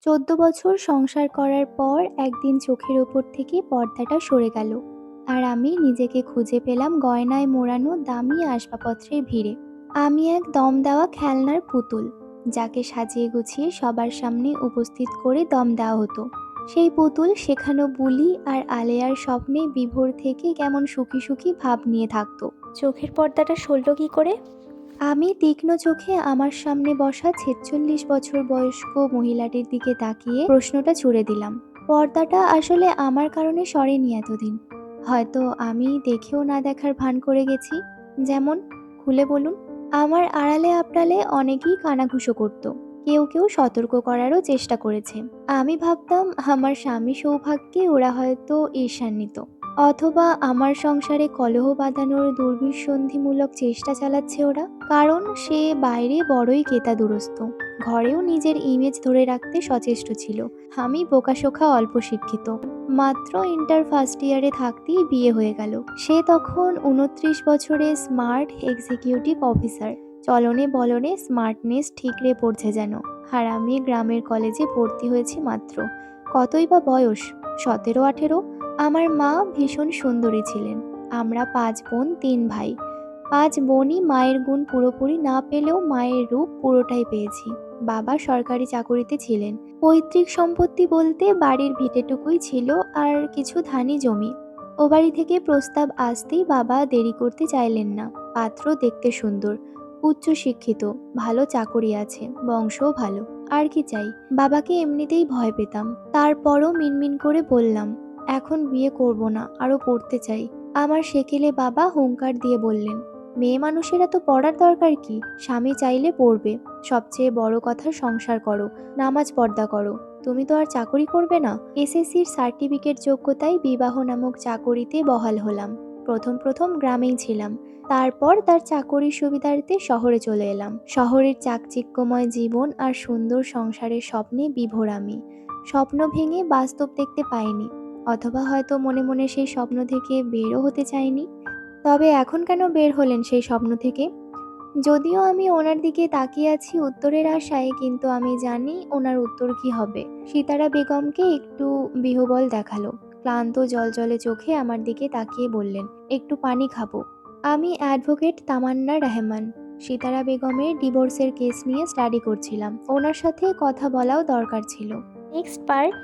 14 বছর সংসার করার পর একদিন চোখের ওপর থেকে পর্দাটা সরে গেল, আর আমি নিজেকে খুঁজে পেলাম গয়নায় মোড়ানো দামি আসবাবপত্রের ভিড়ে। আমি এক দম দেওয়া খেলনার পুতুল, যাকে সাজিয়ে গুছিয়ে সবার সামনে উপস্থিত করে দম দেওয়া হতো। সেই পুতুল শেখানো বুলি আর আলেয়ার স্বপ্নে বিভোর থেকে কেমন সুখী সুখী ভাব নিয়ে থাকতো। চোখের পর্দাটা সরল কি করে? আমি তীক্ষ্ণ চোখে আমার সামনে বসা 46 বছর বয়স্ক মহিলাটির দিকে তাকিয়ে প্রশ্নটা ছুড়ে দিলাম। পর্দাটা আসলে আমার কারণে সরেনি এতদিন। হয়তো আমি দেখেও না দেখার ভান করে গেছি। যেমন, খুলে বলুন। আমার আড়ালে আবডালে অনেকেই কানাঘুষো করত, কেউ কেউ সতর্ক করারও চেষ্টা করেছে। আমি ভাবতাম আমার স্বামী সৌভাগ্যে ওরা হয়তো ঈর্ষান্বিত, অথবা আমার সংসারে কলহ বাঁধানোর দুর্বিসন্ধিমূলক চেষ্টা চালাচ্ছে ওরা। কারণ সে বাইরে বড়ই কেতাদুরস্ত, ঘরেও নিজের ইমেজ ধরে রাখতে সচেষ্ট ছিল। আমি বোকাশোখা অল্প শিক্ষিত, মাত্র ইন্টার ফার্স্ট ইয়ারে থাকতেই বিয়ে হয়ে গেল। সে তখন 29 বছরে স্মার্ট এক্সিকিউটিভ অফিসার। চলনে বলনে স্মার্টনেস ঠিকরে পড়ছে যেন। আর আমি গ্রামের কলেজে ভর্তি হয়েছি মাত্র। কতই বা বয়স, 17-18। আমার মা ভীষণ সুন্দরী ছিলেন। আমরা 5 বোন 3 ভাই। 5 বোনই মায়ের গুণ পুরোপুরি না পেলেও মায়ের রূপ পুরোটাই পেয়েছি। বাবা সরকারি চাকুরিতে ছিলেন। পৈতৃক সম্পত্তি বলতে বাড়ির ভিটেটুকুই ছিল, আর কিছু ধানি জমি। ও বাড়ি থেকে প্রস্তাব আসতেই বাবা দেরি করতে চাইলেন না। পাত্র দেখতে সুন্দর, উচ্চ শিক্ষিত, ভালো চাকুরি আছে, বংশও ভালো। আর কি চাই? বাবাকে এমনিতেই ভয় পেতাম। তারপরও মিনমিন করে বললাম, এখন বিয়ে করব না, আরো পড়তে চাই। আমার সেকেলে বাবা হুংকার দিয়ে বললেন, মেয়ে মানুষেরা তো পড়ার দরকার কি? স্বামী চাইলে পড়বে, সবচেয়ে বড় কথা সংসার করো, নামাজ পর্দা করো। তুমি তো আর চাকরি করবে না। এসএসসির সার্টিফিকেট যোগ্যতায় বিবাহ নামক চাকরিতে বহাল হলাম। প্রথম প্রথম গ্রামেই ছিলাম, তারপর তার চাকরির সুবিধার্থে শহরে চলে এলাম। শহরের চাকচিক্যময় জীবন আর সুন্দর সংসারের স্বপ্নে বিভোর আমি। স্বপ্ন ভেঙে বাস্তব দেখতে পাইনি, অথবা হয়তো মনে মনে সেই স্বপ্ন থেকে বেরও হতে চাইনি। তবে এখন কেন বের হলেন সেই স্বপ্ন থেকে? যদিও আমি ওনার দিকে তাকিয়ে আছি উত্তরের আশায়, কিন্তু আমি জানি ওনার উত্তর কি হবে। সিতারা বেগমকে একটু বিহ্বল দেখালো। ক্লান্ত জলজলে চোখে আমার দিকে তাকিয়ে বললেন, একটু পানি খাবো? আমি অ্যাডভোকেট তামান্না রহমান, সিতারা বেগমের ডিভোর্সের কেস নিয়ে স্টাডি করছিলাম। ওনার সাথে কথা বলাও দরকার ছিল। Next part.